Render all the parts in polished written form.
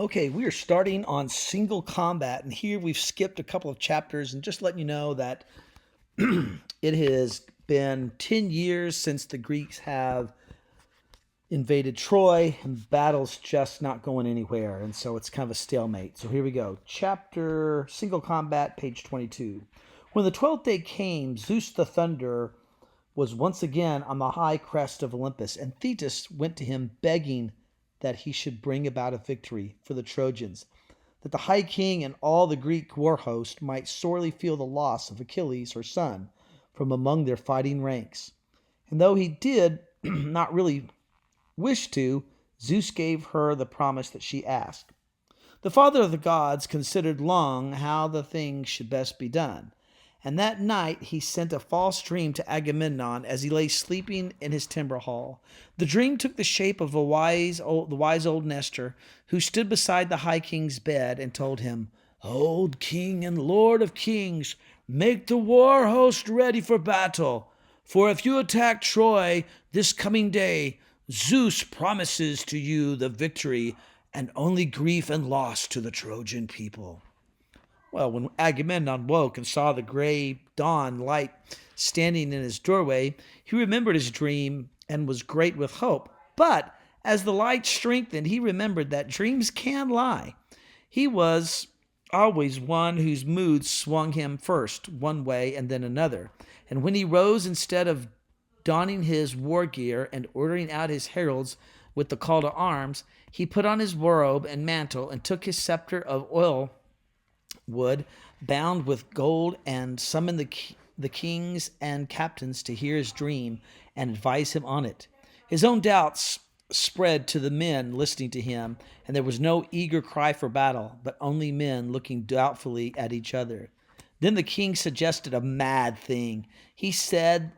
Okay, we are starting on single combat, and here we've skipped a couple of chapters, and just letting you know that it has been 10 years since the Greeks have invaded Troy, and battle's just not going anywhere, and so it's kind of a stalemate. So here we go. Chapter Single Combat, page 22. When the 12th day came, Zeus the Thunder was once again on the high crest of Olympus, and Thetis went to him begging that he should bring about a victory for the Trojans, that the high king and all the Greek war host might sorely feel the loss of Achilles, her son, from among their fighting ranks. And though he did not really wish to, Zeus gave her the promise that she asked. The father of the gods considered long how the thing should best be done, and that night he sent a false dream to Agamemnon as he lay sleeping in his timber hall. The dream took the shape of the wise old Nestor, who stood beside the high king's bed and told him, "Old king and lord of kings, make the war host ready for battle. For if you attack Troy this coming day, Zeus promises to you the victory and only grief and loss to the Trojan people." Well, when Agamemnon woke and saw the gray dawn light standing in his doorway, he remembered his dream and was great with hope. But as the light strengthened, he remembered that dreams can lie. He was always one whose moods swung him first one way and then another. And when he rose, instead of donning his war gear and ordering out his heralds with the call to arms, he put on his robe and mantle and took his scepter of oil wood bound with gold and summoned the kings and captains to hear his dream and advise him on it. His own doubts spread to the men listening to him, and there was no eager cry for battle, but only men looking doubtfully at each other. Then the king suggested a mad thing. He said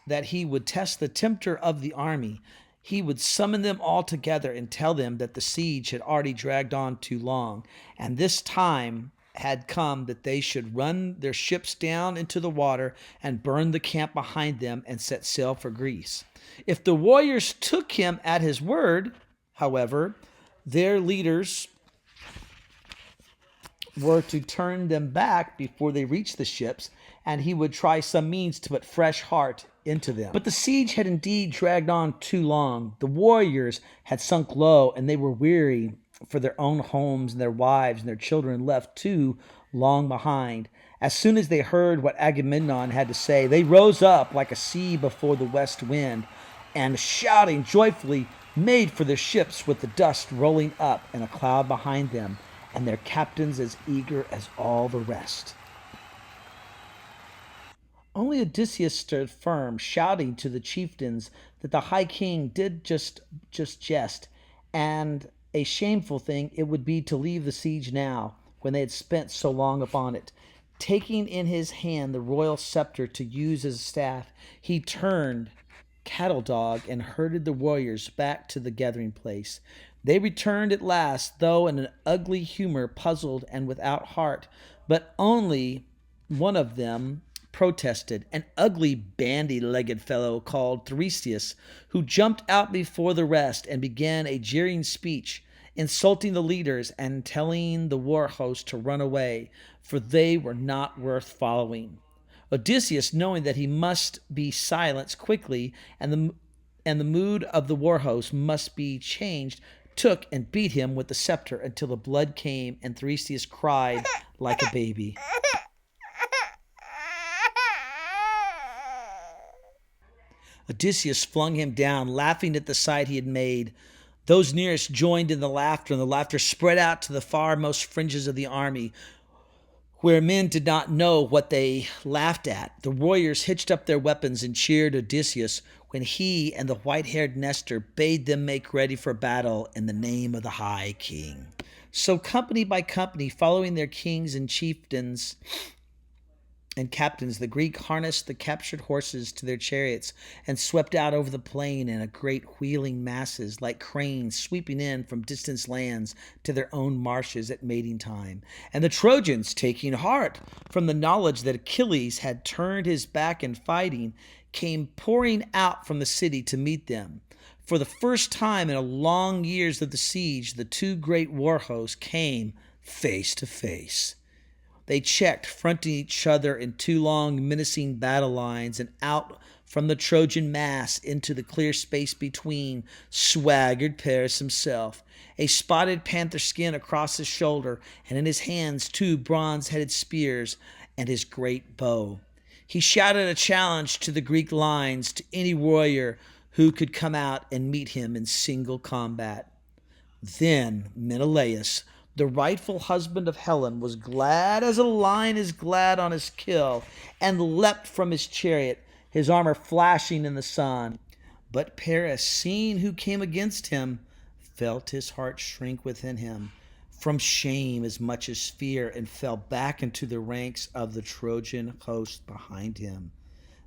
that he would test the tempter of the army. He would summon them all together and tell them that the siege had already dragged on too long, and this time had come that they should run their ships down into the water and burn the camp behind them and set sail for Greece. If the warriors took him at his word, however, their leaders were to turn them back before they reached the ships, and he would try some means to put fresh heart into them. But the siege had indeed dragged on too long. The warriors had sunk low, and they were weary for their own homes and their wives and their children left too long behind. As soon as they heard what Agamemnon had to say, they rose up like a sea before the west wind, and shouting joyfully made for their ships with the dust rolling up in a cloud behind them, and their captains as eager as all the rest. Only Odysseus stood firm, shouting to the chieftains that the high king did just jest, and a shameful thing it would be to leave the siege now, when they had spent so long upon it. Taking in his hand the royal scepter to use as a staff, he turned cattle dog and herded the warriors back to the gathering place. They returned at last, though in an ugly humor, puzzled and without heart, but only one of them protested, an ugly bandy-legged fellow called Tiresias, who jumped out before the rest and began a jeering speech, insulting the leaders and telling the war host to run away, for they were not worth following. Odysseus, knowing that he must be silenced quickly and the mood of the war host must be changed, took and beat him with the scepter until the blood came and Tiresias cried like a baby. Odysseus flung him down, laughing at the sight he had made. Those nearest joined in the laughter, and the laughter spread out to the farmost fringes of the army, where men did not know what they laughed at. The warriors hitched up their weapons and cheered Odysseus when he and the white-haired Nestor bade them make ready for battle in the name of the high king. So company by company, following their kings and chieftains and captains, the Greek harnessed the captured horses to their chariots and swept out over the plain in a great wheeling masses, like cranes sweeping in from distant lands to their own marshes at mating time. And the Trojans, taking heart from the knowledge that Achilles had turned his back in fighting, came pouring out from the city to meet them. For the first time in a long years of the siege, the two great war hosts came face to face. They checked, fronting each other in two long, menacing battle lines, and out from the Trojan mass into the clear space between swaggered Paris himself, a spotted panther skin across his shoulder, and in his hands two bronze-headed spears and his great bow. He shouted a challenge to the Greek lines, to any warrior who could come out and meet him in single combat. Then Menelaus, the rightful husband of Helen, was glad as a lion is glad on his kill, and leapt from his chariot, his armor flashing in the sun. But Paris, seeing who came against him, felt his heart shrink within him from shame as much as fear, and fell back into the ranks of the Trojan host behind him.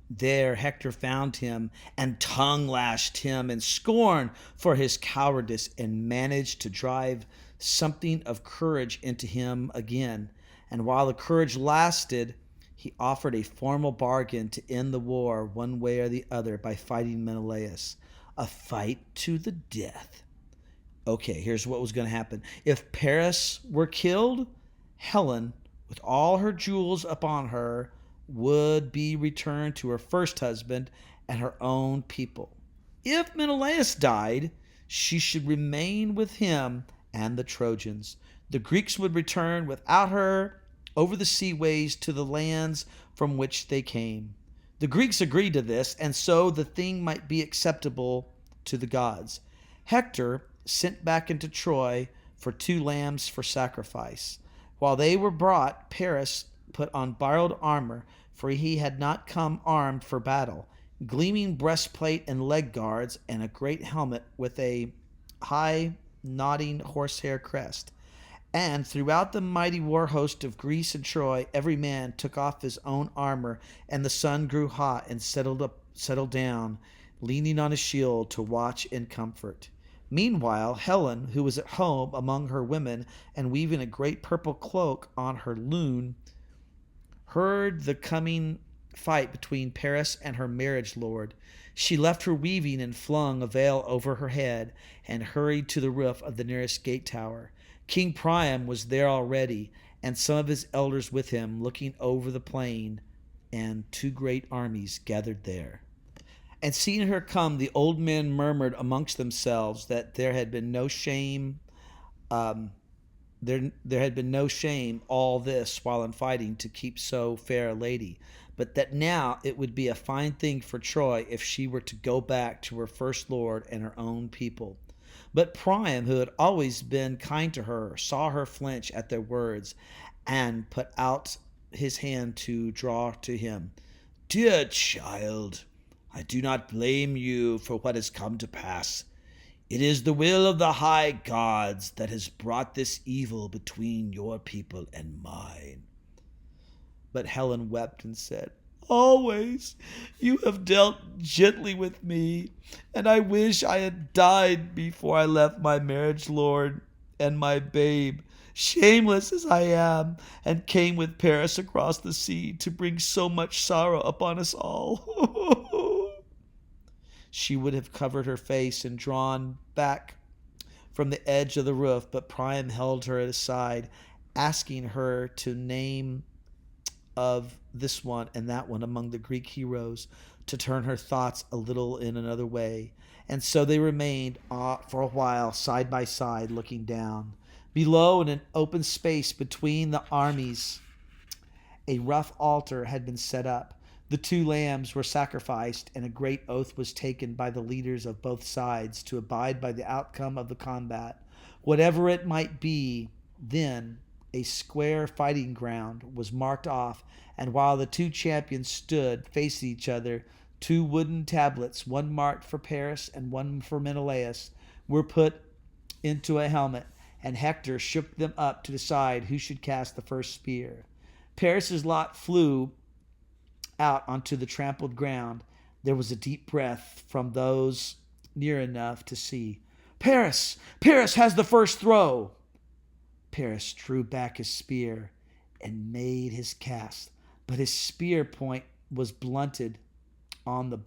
There Hector found him and tongue lashed him in scorn for his cowardice, and managed to drive something of courage into him again. And while the courage lasted, he offered a formal bargain to end the war one way or the other by fighting Menelaus, a fight to the death. Okay, here's what was going to happen. If Paris were killed, Helen, with all her jewels upon her, would be returned to her first husband and her own people. If Menelaus died, she should remain with him and the Trojans. The Greeks would return without her over the seaways to the lands from which they came. The Greeks agreed to this, and so the thing might be acceptable to the gods. Hector sent back into Troy for 2 lambs for sacrifice. While they were brought, Paris put on borrowed armor, for he had not come armed for battle, gleaming breastplate and leg guards, and a great helmet with a high nodding horsehair crest. And throughout the mighty war host of Greece and Troy, every man took off his own armor, and the sun grew hot and settled down, leaning on his shield to watch in comfort. Meanwhile, Helen, who was at home among her women and weaving a great purple cloak on her loom, heard the coming fight between Paris and her marriage lord. She left her weaving and flung a veil over her head and hurried to the roof of the nearest gate tower. King Priam was there already, and some of his elders with him, looking over the plain, and 2 great armies gathered there. And seeing her come, the old men murmured amongst themselves that there had been no shame. There had been no shame all this while in fighting to keep so fair a lady, but that now it would be a fine thing for Troy if she were to go back to her first lord and her own people. But Priam, who had always been kind to her, saw her flinch at their words, and put out his hand to draw to him. "Dear child, I do not blame you for what has come to pass. It is the will of the high gods that has brought this evil between your people and mine." But Helen wept and said, "Always you have dealt gently with me, and I wish I had died before I left my marriage lord and my babe, shameless as I am, and came with Paris across the sea to bring so much sorrow upon us all." She would have covered her face and drawn back from the edge of the roof, but Priam held her aside, asking her to name of this one and that one among the Greek heroes, to turn her thoughts a little in another way. And so they remained for a while side by side, looking down. Below, in an open space between the armies, a rough altar had been set up. The 2 lambs were sacrificed, and a great oath was taken by the leaders of both sides to abide by the outcome of the combat, whatever it might be. Then a square fighting ground was marked off, and while the 2 champions stood facing each other, 2 wooden tablets, one marked for Paris and one for Menelaus, were put into a helmet, and Hector shook them up to decide who should cast the first spear. Paris's lot flew out onto the trampled ground. There was a deep breath from those near enough to see. "Paris! Paris has the first throw!" Paris drew back his spear and made his cast, but his spear point was blunted on the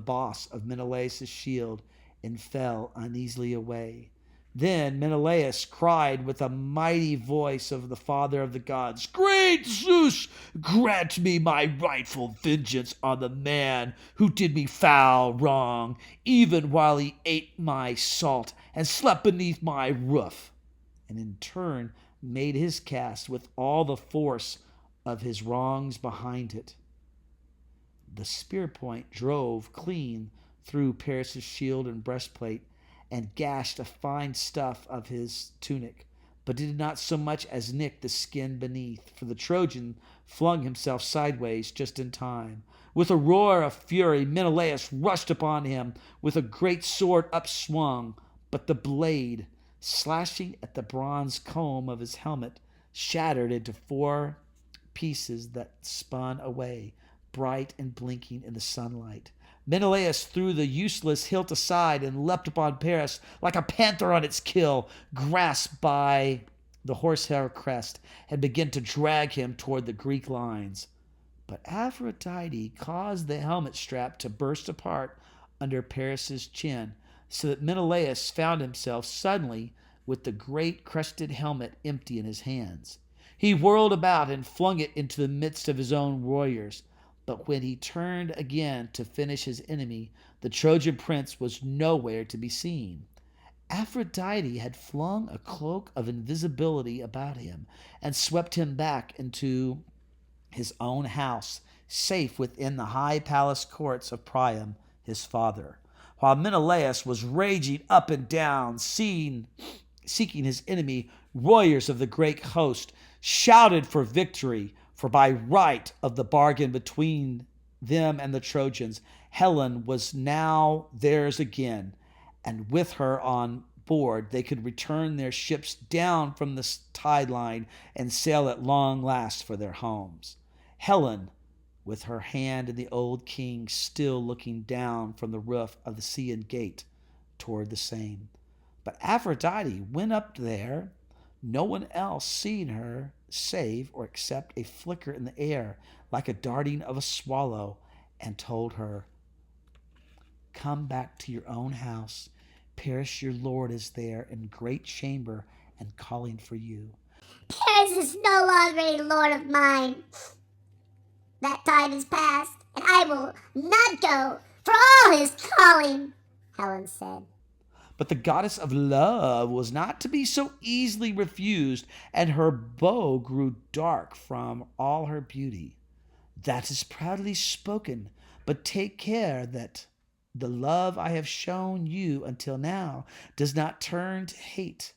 boss of Menelaus' shield, and fell uneasily away. Then Menelaus cried with a mighty voice of the father of the gods, "Great Zeus, grant me my rightful vengeance on the man who did me foul wrong, even while he ate my salt and slept beneath my roof," and in turn made his cast with all the force of his wrongs behind it. The spear point drove clean through Paris's shield and breastplate, and gashed a fine stuff of his tunic, but did not so much as nick the skin beneath, for the Trojan flung himself sideways just in time. With a roar of fury, Menelaus rushed upon him with a great sword upswung, but the blade, slashing at the bronze comb of his helmet, shattered into 4 pieces that spun away, bright and blinking in the sunlight. Menelaus threw the useless hilt aside and leapt upon Paris like a panther on its kill, grasped by the horsehair crest, and began to drag him toward the Greek lines. But Aphrodite caused the helmet strap to burst apart under Paris's chin, so that Menelaus found himself suddenly with the great crested helmet empty in his hands. He whirled about and flung it into the midst of his own warriors. But when he turned again to finish his enemy, the Trojan prince was nowhere to be seen. Aphrodite had flung a cloak of invisibility about him and swept him back into his own house, safe within the high palace courts of Priam, his father, while Menelaus was raging up and down, seeking his enemy. Warriors of the great host shouted for victory, for by right of the bargain between them and the Trojans, Helen was now theirs again, and with her on board they could return their ships down from the tide line and sail at long last for their homes. Helen, with her hand in the old king, still looking down from the roof of the Scaean gate toward the same. But Aphrodite went up there, no one else seeing her save or except a flicker in the air like a darting of a swallow, and told her, "Come back to your own house. Paris your lord is there in great chamber and calling for you." Paris is no longer a lord of mine. That time is past, and I will not go for all his calling, Helen said. But the goddess of love was not to be so easily refused, and her bow grew dark from all her beauty. "That is proudly spoken, but take care that the love I have shown you until now does not turn to hate.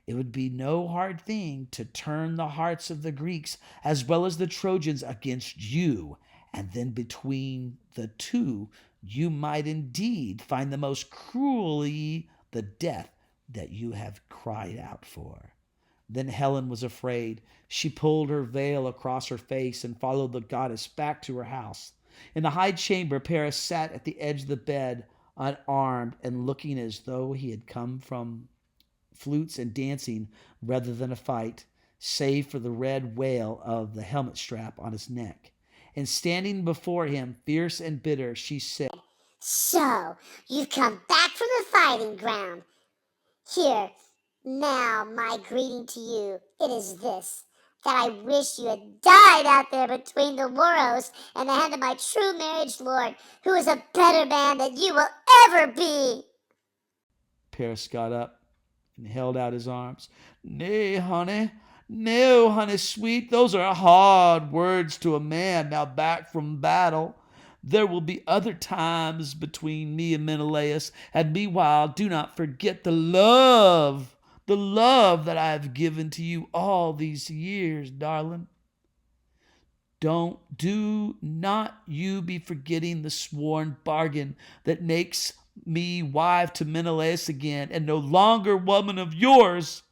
It would be no hard thing to turn the hearts of the Greeks as well as the Trojans against you, and then between the two you might indeed find the most cruelly the death that you have cried out for." Then Helen was afraid. She pulled her veil across her face and followed the goddess back to her house. In the high chamber, Paris sat at the edge of the bed, unarmed and looking as though he had come from flutes and dancing rather than a fight, save for the red wale of the helmet strap on his neck. And standing before him, fierce and bitter, she said, "So, you've come back from the fighting ground. Here, now, my greeting to you, it is this, that I wish you had died out there between the Moros and the hand of my true marriage lord, who is a better man than you will ever be." Paris got up and held out his arms. "Nay, honey, no, honey sweet, those are hard words to a man now back from battle. There will be other times between me and Menelaus, and meanwhile do not forget the love that I have given to you all these years, darling. Do not you be forgetting the sworn bargain that makes me wife to Menelaus again, and no longer woman of yours."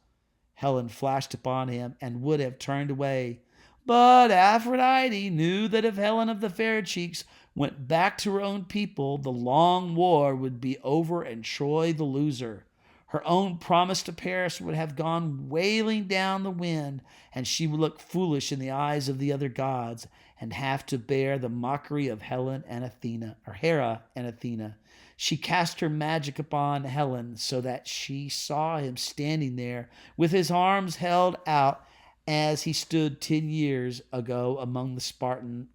Helen flashed upon him and would have turned away. But Aphrodite knew that if Helen of the fair cheeks went back to her own people, the long war would be over and Troy the loser. Her own promise to Paris would have gone wailing down the wind, and she would look foolish in the eyes of the other gods and have to bear the mockery of Helen and Athena, or Hera and Athena. She cast her magic upon Helen so that she saw him standing there with his arms held out as he stood 10 years ago among the Spartan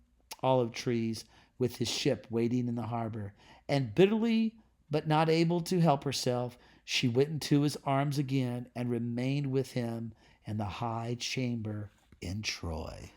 olive trees with his ship waiting in the harbor. And bitterly, but not able to help herself, she went into his arms again and remained with him in the high chamber in Troy.